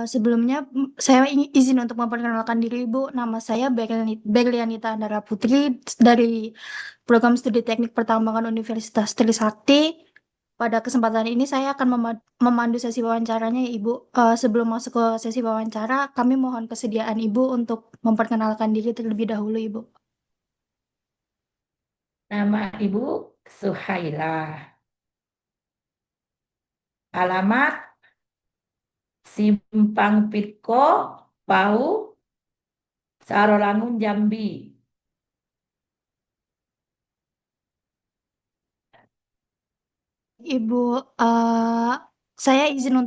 Sebelumnya saya izin untuk memperkenalkan diri Ibu. Nama saya Berlianita Andara Putri dari Program Studi Teknik Pertambangan Universitas Trisakti. Pada kesempatan ini saya akan memandu sesi wawancaranya ya Ibu. Sebelum masuk ke sesi wawancara, kami mohon kesediaan Ibu untuk memperkenalkan diri terlebih dahulu Ibu. Nama Ibu Suhailah. Alamat Simpang Pitko, Pau, Sarolangun, Jambi. Ibu, saya izin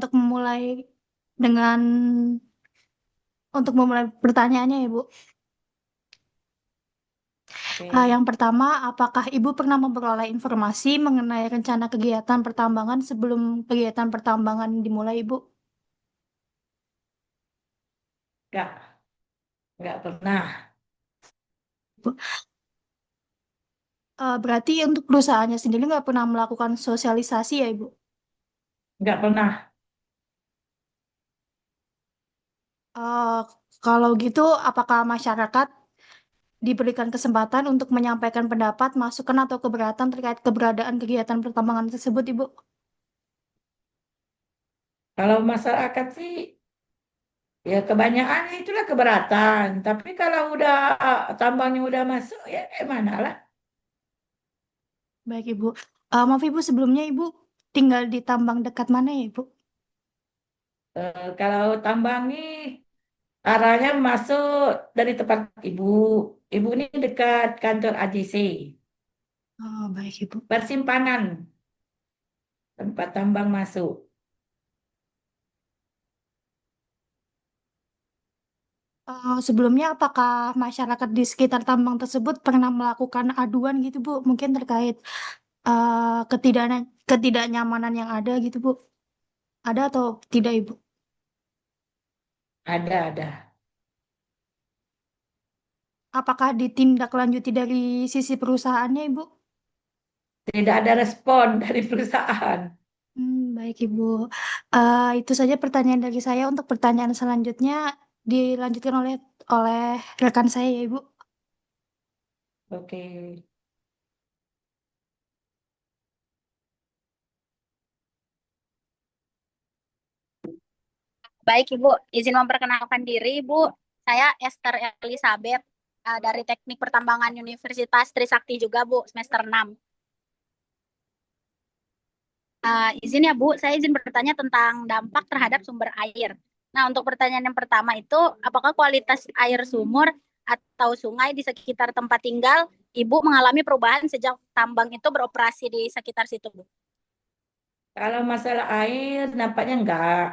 dengan untuk memulai pertanyaannya Ibu. Oke. Yang pertama, apakah Ibu pernah memperoleh informasi mengenai rencana kegiatan pertambangan sebelum kegiatan pertambangan dimulai, Ibu? Enggak, enggak pernah. Bu. Berarti untuk perusahaannya sendiri nggak pernah melakukan sosialisasi ya, Ibu? Enggak pernah. Eh, Kalau gitu, apakah masyarakat diberikan kesempatan untuk menyampaikan pendapat, masukan, atau keberatan terkait keberadaan kegiatan pertambangan tersebut, Ibu? Kalau masyarakat sih, ya kebanyakan itulah keberatan. Tapi kalau udah tambangnya udah masuk, ya mana lah. Baik, Ibu. Maaf, Ibu, sebelumnya Ibu tinggal di tambang dekat mana ya, Ibu? Kalau tambang nih, arahnya masuk dari tempat Ibu. Ibu ini dekat kantor AJC. Oh, baik, Ibu. Persimpangan tempat tambang masuk. Sebelumnya, apakah masyarakat di sekitar tambang tersebut pernah melakukan aduan gitu, Bu? Mungkin terkait ketidaknyamanan yang ada gitu, Bu? Ada atau tidak, Ibu? Ada. Apakah ditindaklanjuti dari sisi perusahaannya, Ibu? Tidak ada respon dari perusahaan. Baik, Ibu. Itu saja pertanyaan dari saya. Untuk pertanyaan selanjutnya dilanjutkan oleh rekan saya, ya, Ibu. Oke. Baik, Ibu. Izin memperkenalkan diri, Ibu. Saya Esther Elizabeth dari Teknik Pertambangan Universitas Trisakti juga, Bu, semester 6. Izin ya, Bu, saya izin bertanya tentang dampak terhadap sumber air. Nah, untuk pertanyaan yang pertama itu, apakah kualitas air sumur atau sungai di sekitar tempat tinggal Ibu mengalami perubahan sejak tambang itu beroperasi di sekitar situ, Bu? Kalau masalah air, nampaknya enggak.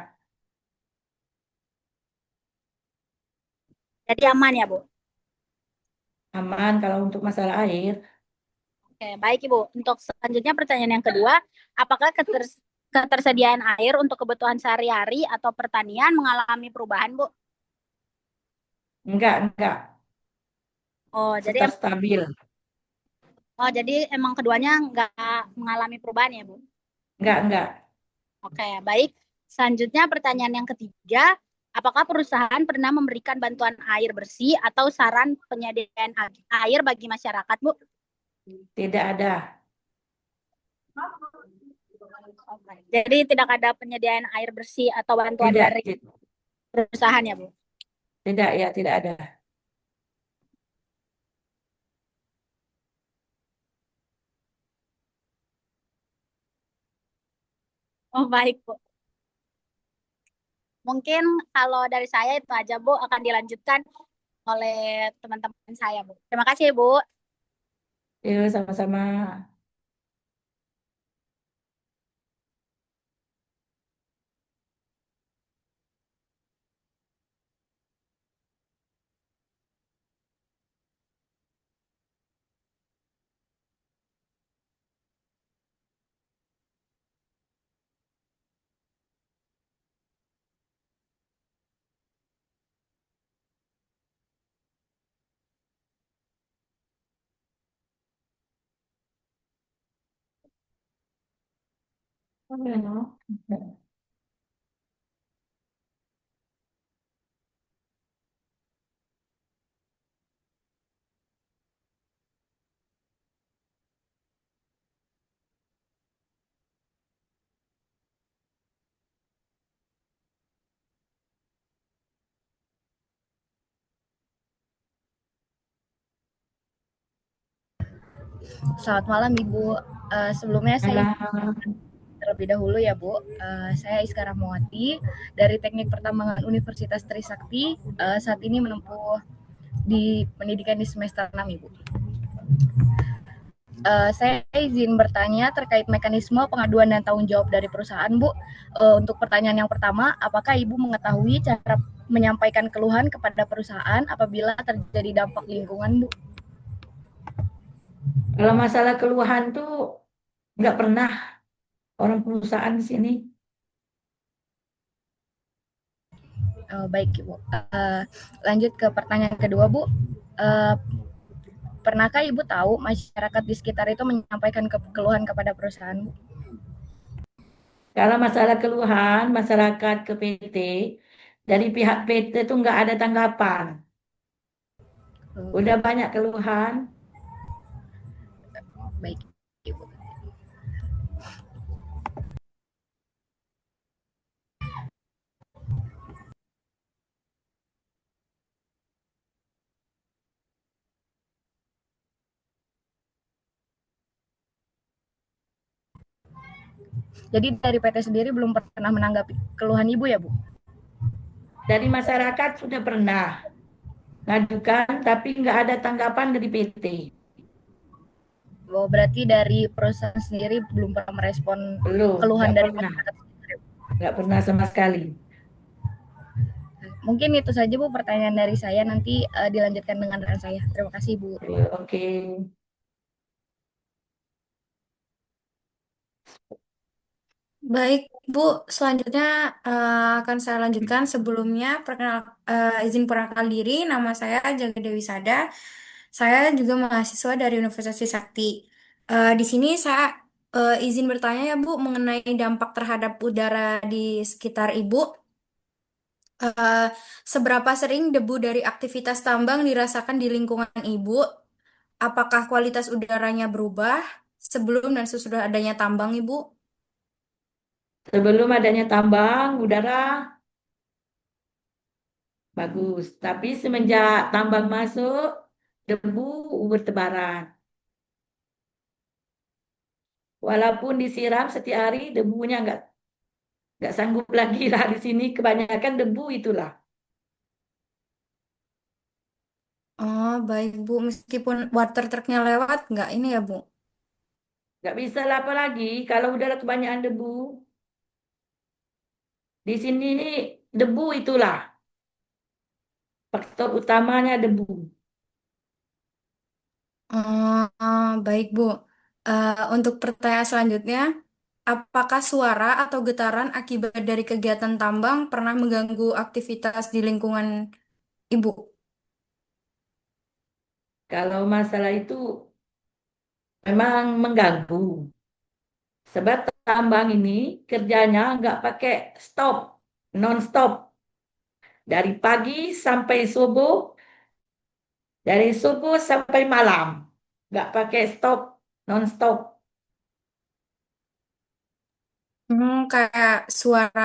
Jadi aman ya, Bu? Aman kalau untuk masalah air. Oke, baik Ibu. Untuk selanjutnya pertanyaan yang kedua, apakah ketersediaan air untuk kebutuhan sehari-hari atau pertanian mengalami perubahan, Bu? Enggak. Oh, Tetap stabil. jadi emang keduanya nggak mengalami perubahan ya, Bu? Enggak. Oke, baik. Selanjutnya pertanyaan yang ketiga, apakah perusahaan pernah memberikan bantuan air bersih atau saran penyediaan air bagi masyarakat, Bu? Tidak ada. Oke. Jadi tidak ada penyediaan air bersih atau bantuan Tidak, dari ti- perusahaan ya, Bu? tidak ya, tidak ada. Oh, baik, Bu. Mungkin kalau dari saya itu aja, Bu, akan dilanjutkan oleh teman-teman saya, Bu. Terima kasih, Bu. Yuk, sama-sama. Oh, ya, no. Selamat malam Ibu. Sebelumnya saya Malam. terlebih dahulu ya Bu. Saya Iska Rahmawati dari Teknik Pertambangan Universitas Trisakti. Saat ini menempuh di pendidikan di semester 6 Ibu. Saya izin bertanya terkait mekanisme pengaduan dan tanggung jawab dari perusahaan Bu. Untuk pertanyaan yang pertama, apakah Ibu mengetahui cara menyampaikan keluhan kepada perusahaan apabila terjadi dampak lingkungan Bu? Kalau masalah keluhan tuh nggak pernah orang perusahaan di sini. Baik Ibu. Lanjut ke pertanyaan kedua Bu. Uh, Pernahkah Ibu tahu masyarakat di sekitar itu menyampaikan keluhan kepada perusahaan Bu? Kalau masalah keluhan masyarakat ke PT, dari pihak PT tuh nggak ada tanggapan. Udah Baik, banyak keluhan. baik Ibu. Jadi dari PT sendiri belum pernah menanggapi keluhan Ibu ya Bu? Dari masyarakat sudah pernah ngajukan, tapi nggak ada tanggapan dari PT. Oh, berarti dari perusahaan sendiri belum pernah merespon Belum, keluhan nggak dari pernah. masyarakat. Nggak pernah sama sekali. Mungkin itu saja Bu pertanyaan dari saya, nanti dilanjutkan dengan rekan saya. Terima kasih Bu. Oke. Baik, Bu. Selanjutnya akan saya lanjutkan. Sebelumnya, izin perkenalkan diri. Nama saya Jaga Dewi Sada. Saya juga mahasiswa dari Universitas Trisakti. Di sini saya izin bertanya ya, Bu, mengenai dampak terhadap udara di sekitar Ibu. Eh, Seberapa sering debu dari aktivitas tambang dirasakan di lingkungan Ibu? Apakah kualitas udaranya berubah sebelum dan sesudah adanya tambang, Ibu? Sebelum adanya tambang, udara bagus. Tapi semenjak tambang masuk, debu bertebaran. Walaupun disiram setiap hari, debunya nggak sanggup lagi lah di sini. Kebanyakan debu itulah. Oh, baik, Bu. Meskipun water trucknya lewat, nggak ini ya, Bu? Nggak bisa lah apalagi kalau udara kebanyakan debu. Di sini nih debu itulah faktor utamanya debu. Baik, Bu. Untuk pertanyaan selanjutnya, apakah suara atau getaran akibat dari kegiatan tambang pernah mengganggu aktivitas di lingkungan Ibu? Kalau masalah itu memang mengganggu. Sebab tambang ini kerjanya nggak pakai stop, non-stop. Dari pagi sampai subuh, dari subuh sampai malam. Nggak pakai stop, non-stop. Kayak suara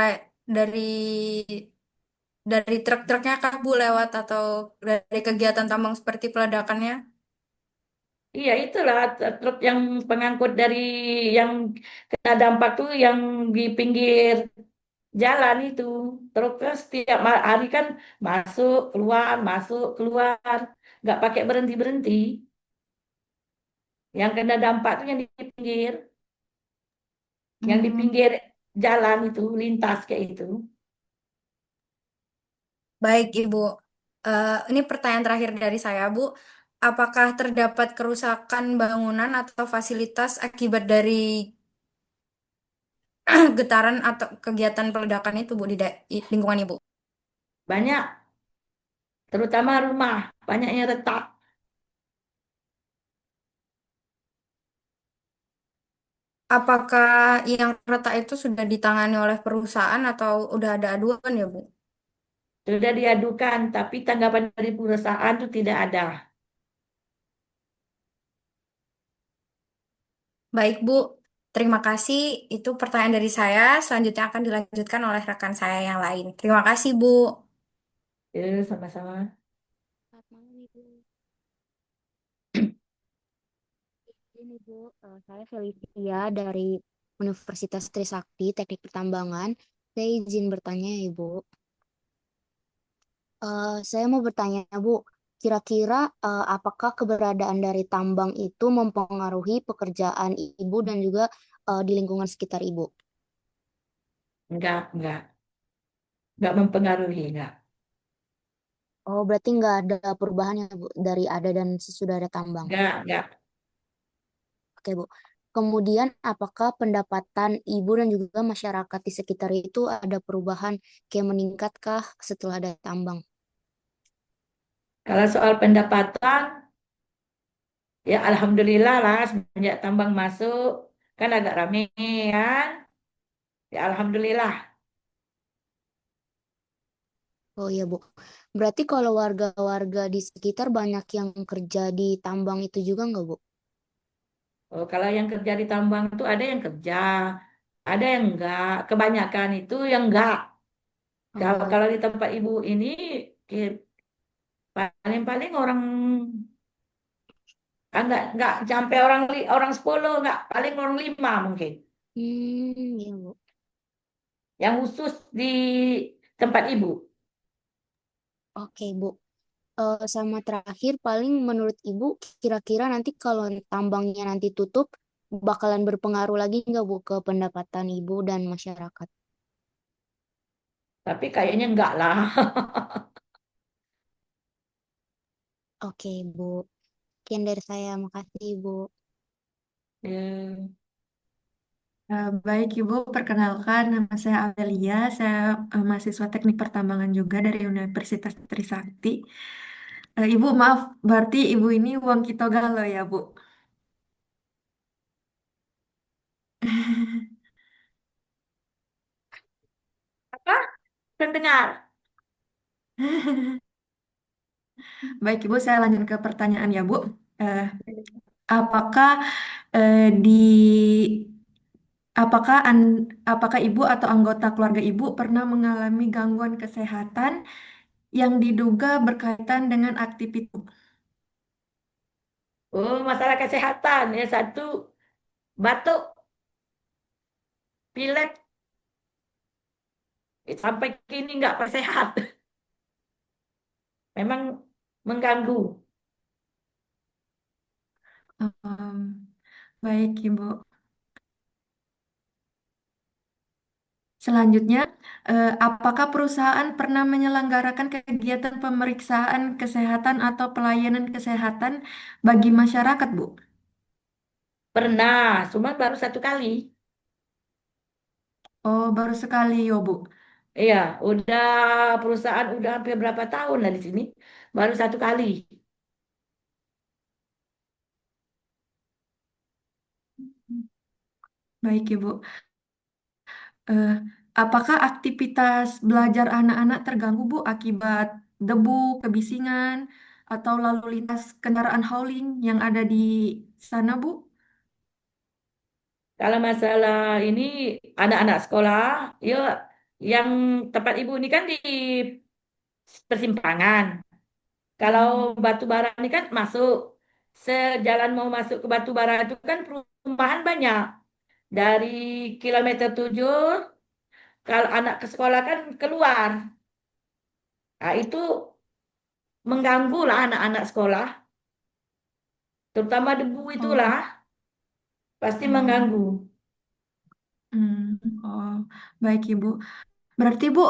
dari truk-truknya kah, Bu, lewat atau dari kegiatan tambang seperti peledakannya? Iya itulah truk yang pengangkut dari yang kena dampak tuh yang di pinggir jalan itu. Truknya setiap hari kan masuk keluar, nggak pakai berhenti berhenti. Yang kena dampak tuh yang di Hmm, pinggir jalan itu lintas kayak itu. Baik, Ibu. Ini pertanyaan terakhir dari saya, Bu. Apakah terdapat kerusakan bangunan atau fasilitas akibat dari getaran atau kegiatan peledakan itu, Bu, di lingkungan Ibu? Banyak, terutama rumah, banyaknya retak. Apakah yang retak itu sudah ditangani oleh perusahaan atau udah ada aduan ya, Bu? Sudah diadukan, tapi tanggapan dari perusahaan itu tidak ada. Baik, Bu. Terima kasih. Itu pertanyaan dari saya. Selanjutnya akan dilanjutkan oleh rekan saya yang lain. Terima kasih, Bu. Ya, sama-sama. Selamat malam Ibu. Ini Ibu. Saya Felicia dari Universitas Trisakti Teknik Pertambangan. Saya izin bertanya, ya, Ibu. Saya mau bertanya, Bu, kira-kira apakah keberadaan dari tambang itu mempengaruhi pekerjaan Ibu dan juga di lingkungan sekitar Ibu? Enggak mempengaruhi, enggak. Oh, berarti nggak ada perubahan ya, Bu, dari ada dan sesudah ada tambang. Enggak. Oke, Bu. Kemudian, apakah pendapatan Ibu dan juga masyarakat di sekitar itu ada perubahan kayak meningkatkah setelah ada tambang? Kalau soal pendapatan, ya alhamdulillah lah semenjak tambang masuk kan agak rame kan. Ya alhamdulillah. Oh iya, Bu. Berarti kalau warga-warga di sekitar banyak yang kerja di tambang itu juga nggak, Bu? Oh, kalau yang kerja di tambang itu ada yang kerja, ada yang enggak. Kebanyakan itu yang enggak. Kalau Oh, kalau di tempat ibu ini ki- paling-paling orang enggak sampai orang 10, enggak paling orang 5 mungkin. iya, Bu. Yang khusus di tempat ibu. Oke, Bu. Sama terakhir, paling menurut Ibu, kira-kira nanti kalau tambangnya nanti tutup, bakalan berpengaruh lagi nggak, Bu, ke pendapatan Ibu dan masyarakat? Tapi kayaknya enggak lah. Oke, Bu. Sekian dari saya. Makasih, Ibu. Ya. Baik Ibu, perkenalkan nama saya Amelia, saya mahasiswa Teknik Pertambangan juga dari Universitas Trisakti. Ibu maaf, berarti Ibu ini Wongkito Galuh ya Bu? Apa? Pendengar. Baik Ibu, saya lanjut ke pertanyaan ya Bu. Eh, apakah di apakah Ibu atau anggota keluarga Ibu pernah mengalami gangguan kesehatan yang diduga berkaitan dengan aktivitas? Oh, masalah kesehatan ya satu batuk, pilek, sampai kini nggak sehat. Memang mengganggu. Baik Ibu. Selanjutnya, apakah perusahaan pernah menyelenggarakan kegiatan pemeriksaan kesehatan atau pelayanan kesehatan bagi masyarakat, Bu? Pernah, cuma baru satu kali. Oh, baru sekali, yo, Bu. Iya, udah perusahaan udah hampir berapa tahun lah di sini. Baru satu kali. Baik, Ibu. Eh, apakah aktivitas belajar anak-anak terganggu, Bu, akibat debu, kebisingan, atau lalu lintas kendaraan hauling yang ada di sana, Bu? Kalau masalah ini anak-anak sekolah, ya yang tempat ibu ini kan di persimpangan. Kalau batu bara ini kan masuk. Sejalan mau masuk ke batu bara itu kan perumahan banyak. Dari kilometer 7, kalau anak ke sekolah kan keluar. Nah, itu mengganggu lah anak-anak sekolah. Terutama debu Oh, itulah pasti oh, mengganggu. oh, baik, Ibu. Berarti Bu,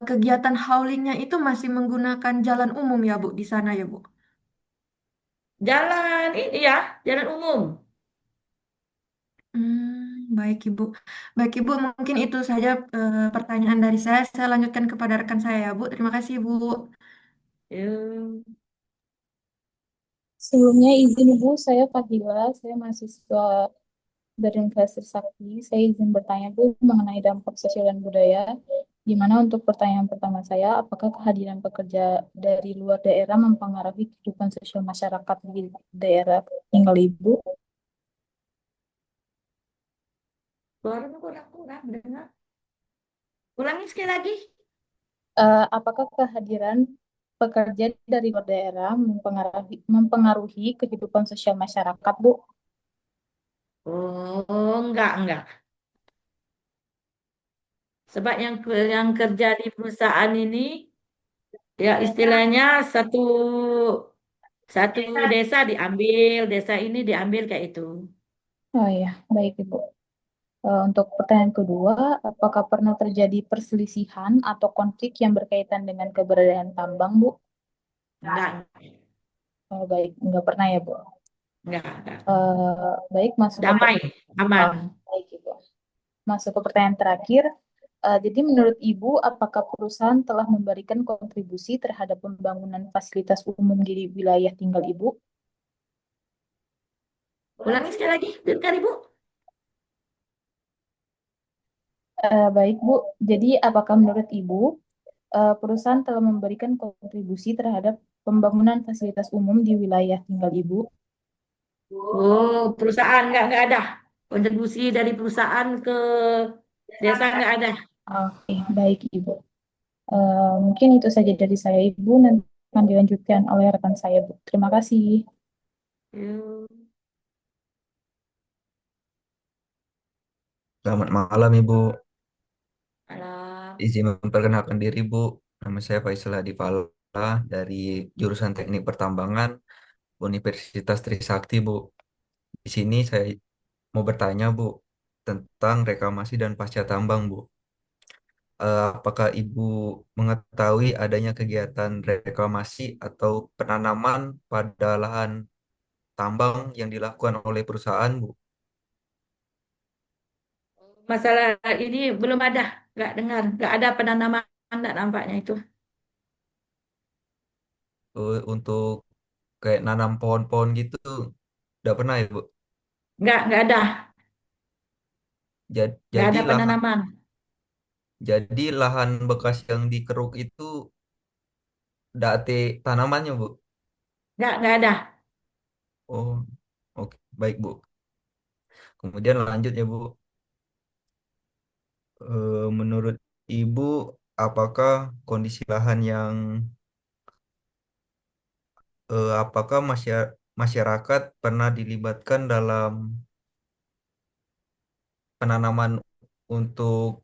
kegiatan haulingnya itu masih menggunakan jalan umum ya Bu di sana ya Bu? Jalan ini ya, jalan umum. Baik Ibu. Baik Ibu, mungkin itu saja pertanyaan dari saya. Saya lanjutkan kepada rekan saya ya Bu. Terima kasih Bu. Eh, Sebelumnya izin Ibu, saya Fadila, saya mahasiswa dari Universitas Sakti. Saya izin bertanya Bu mengenai dampak sosial dan budaya. Di mana untuk pertanyaan pertama saya, apakah kehadiran pekerja dari luar daerah mempengaruhi kehidupan sosial masyarakat di daerah tinggal Ibu? Suaranya kurang-kurang dengar. Ulangi sekali lagi. Apakah kehadiran pekerja dari luar daerah mempengaruhi kehidupan sosial masyarakat, Bu? Oh, enggak. Sebab yang kerja di perusahaan ini, ya istilahnya satu satu desa diambil, desa ini diambil kayak itu. Oh iya, baik Ibu. Untuk pertanyaan kedua, apakah pernah terjadi perselisihan atau konflik yang berkaitan dengan keberadaan tambang, Bu? Enggak, Oh, baik, nggak pernah ya, Bu. enggak. Baik, masuk ke Damai, aman. baik, Ibu. Masuk ke pertanyaan terakhir. Jadi menurut Ibu, apakah perusahaan telah memberikan kontribusi terhadap pembangunan fasilitas umum di wilayah tinggal Ibu? Ulangi sekali lagi, dengar Ibu. Baik, Bu. Jadi apakah menurut Ibu, perusahaan telah memberikan kontribusi terhadap pembangunan fasilitas umum di wilayah tinggal Ibu? Oh, perusahaan enggak ada. Kontribusi dari perusahaan ke desa enggak ada. Oke, baik Ibu. Mungkin itu saja dari saya Ibu, nanti akan dilanjutkan oleh rekan saya Bu. Terima kasih. Yuk, Selamat malam Ibu. malam. Izin memperkenalkan diri Bu. Nama saya Faisal Hadi Falah dari jurusan Teknik Pertambangan Universitas Trisakti Bu. Di sini saya mau bertanya Bu tentang reklamasi dan pasca tambang Bu. Apakah Ibu mengetahui adanya kegiatan reklamasi atau penanaman pada lahan tambang yang dilakukan oleh perusahaan Bu? Masalah ini belum ada, enggak dengar, enggak ada penanaman, enggak nampaknya itu. Untuk kayak nanam pohon-pohon gitu, udah pernah ya Bu? Enggak ada. Enggak Jadi ada lahan penanaman. Jadi lahan bekas yang dikeruk itu date tanamannya, Bu. Enggak ada. Oh, oke. Baik, Bu. Kemudian lanjut ya, Bu. Menurut Ibu, apakah kondisi lahan apakah masyarakat pernah dilibatkan dalam penanaman untuk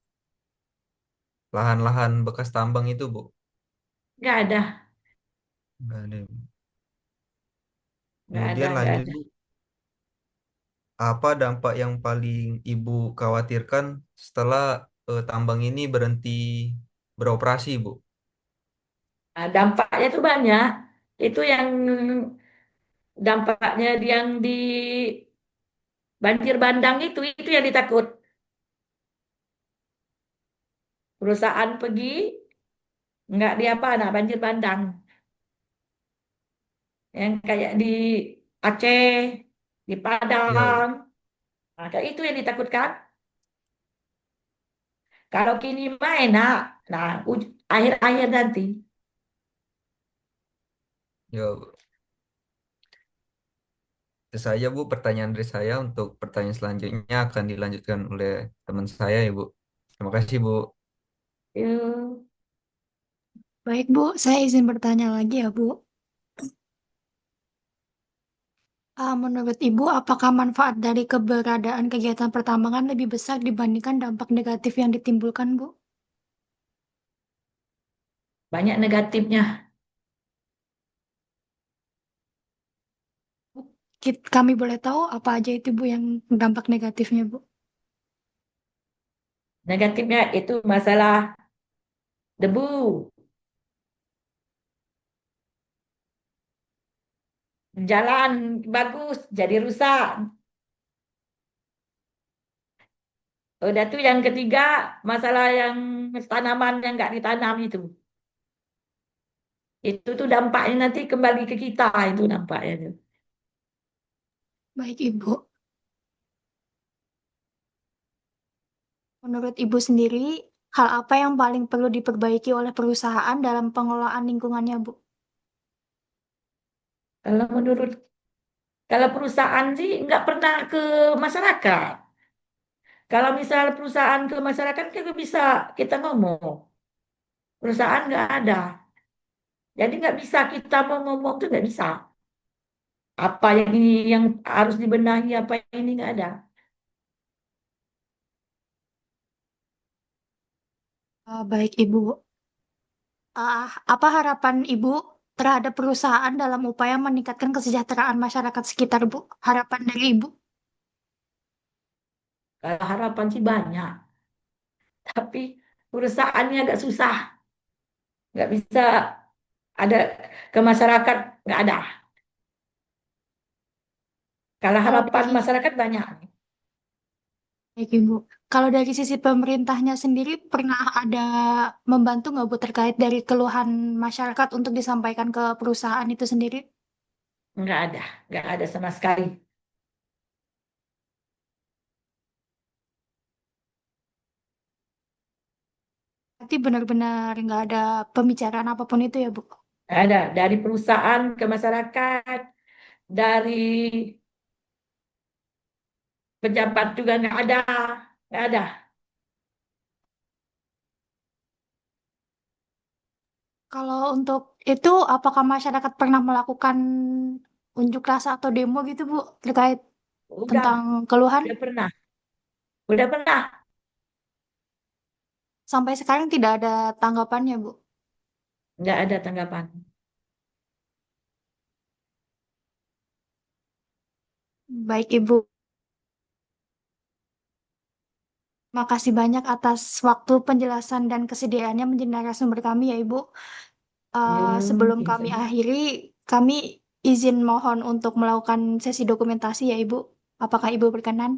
lahan-lahan bekas tambang itu, Bu? Enggak ada. Nggak ada, Bu. Enggak ada, Kemudian enggak lanjut, ada. Bu. Apa dampak yang paling Ibu khawatirkan setelah tambang ini berhenti beroperasi, Bu? Nah, dampaknya itu banyak. Itu yang dampaknya yang di banjir bandang itu yang ditakut. Perusahaan pergi, nggak di apa, nah banjir bandang. Yang kayak di Aceh, di Ya, Padang, nah, kayak itu yang ditakutkan. Kalau kini main, nah akhir-akhir nanti. ya, itu saja Bu pertanyaan dari saya. Untuk pertanyaan selanjutnya akan dilanjutkan oleh teman saya ya Bu. Terima kasih Bu. Yuk. Baik, Bu. Saya izin bertanya lagi ya, Bu. Menurut Ibu, apakah manfaat dari keberadaan kegiatan pertambangan lebih besar dibandingkan dampak negatif yang ditimbulkan, Bu? Banyak negatifnya. Kami boleh tahu apa aja itu, Bu, yang dampak negatifnya, Bu? Negatifnya itu masalah debu. Jalan bagus, jadi rusak. Udah tuh yang ketiga, masalah yang tanaman yang nggak ditanam itu. Itu tuh dampaknya nanti kembali ke kita itu dampaknya tuh. Baik, Ibu. Menurut Ibu sendiri, hal apa yang paling perlu diperbaiki oleh perusahaan dalam pengelolaan lingkungannya, Bu? Kalau menurut kalau perusahaan sih nggak pernah ke masyarakat. Kalau misal perusahaan ke masyarakat kita bisa kita ngomong. Perusahaan nggak ada. Jadi nggak bisa kita mau ngomong tuh nggak bisa. Apa yang ini yang harus dibenahi, apa yang ini nggak ada. Baik, Ibu. Apa harapan Ibu terhadap perusahaan dalam upaya meningkatkan kesejahteraan masyarakat sekitar, Bu? Harapan dari Ibu? Kalau harapan sih banyak, tapi perusahaannya agak susah, nggak bisa ada ke masyarakat, nggak ada. Kalau Kalau harapan dari masyarakat banyak. Baik, Ibu. Kalau dari sisi pemerintahnya sendiri pernah ada membantu nggak Bu terkait dari keluhan masyarakat untuk disampaikan ke perusahaan itu sendiri? Nggak ada, nggak ada sama sekali. Berarti benar-benar nggak ada pembicaraan apapun itu ya, Bu? Nggak ada dari perusahaan ke masyarakat, dari pejabat juga nggak ada, nggak ada. Kalau untuk itu, apakah masyarakat pernah melakukan unjuk rasa atau demo gitu, Bu, terkait Udah, tentang keluhan? udah pernah. Sampai sekarang tidak ada tanggapannya, Bu. Nggak ada tanggapan. Baik, Ibu. Makasih banyak atas waktu penjelasan dan kesediaannya menjadi narasumber kami ya, Ibu. Sebelum Ya, kami akhiri, kami izin mohon untuk melakukan sesi dokumentasi ya, Ibu. Apakah Ibu berkenan?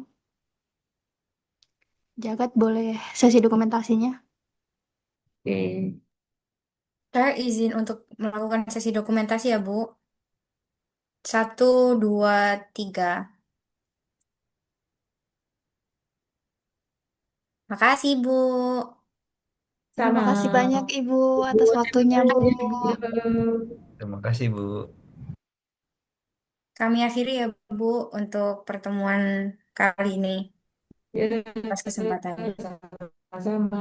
Jagat boleh sesi dokumentasinya. oke. Saya izin untuk melakukan sesi dokumentasi ya, Bu. Satu, dua, tiga. Makasih, Bu. Terima Sama. kasih banyak Ibu Bu, atas terima waktunya, Bu. kasih, Bu. Terima kasih, Bu. Kami akhiri ya, Bu, untuk pertemuan kali ini. Ya, Atas kesempatannya. sama-sama.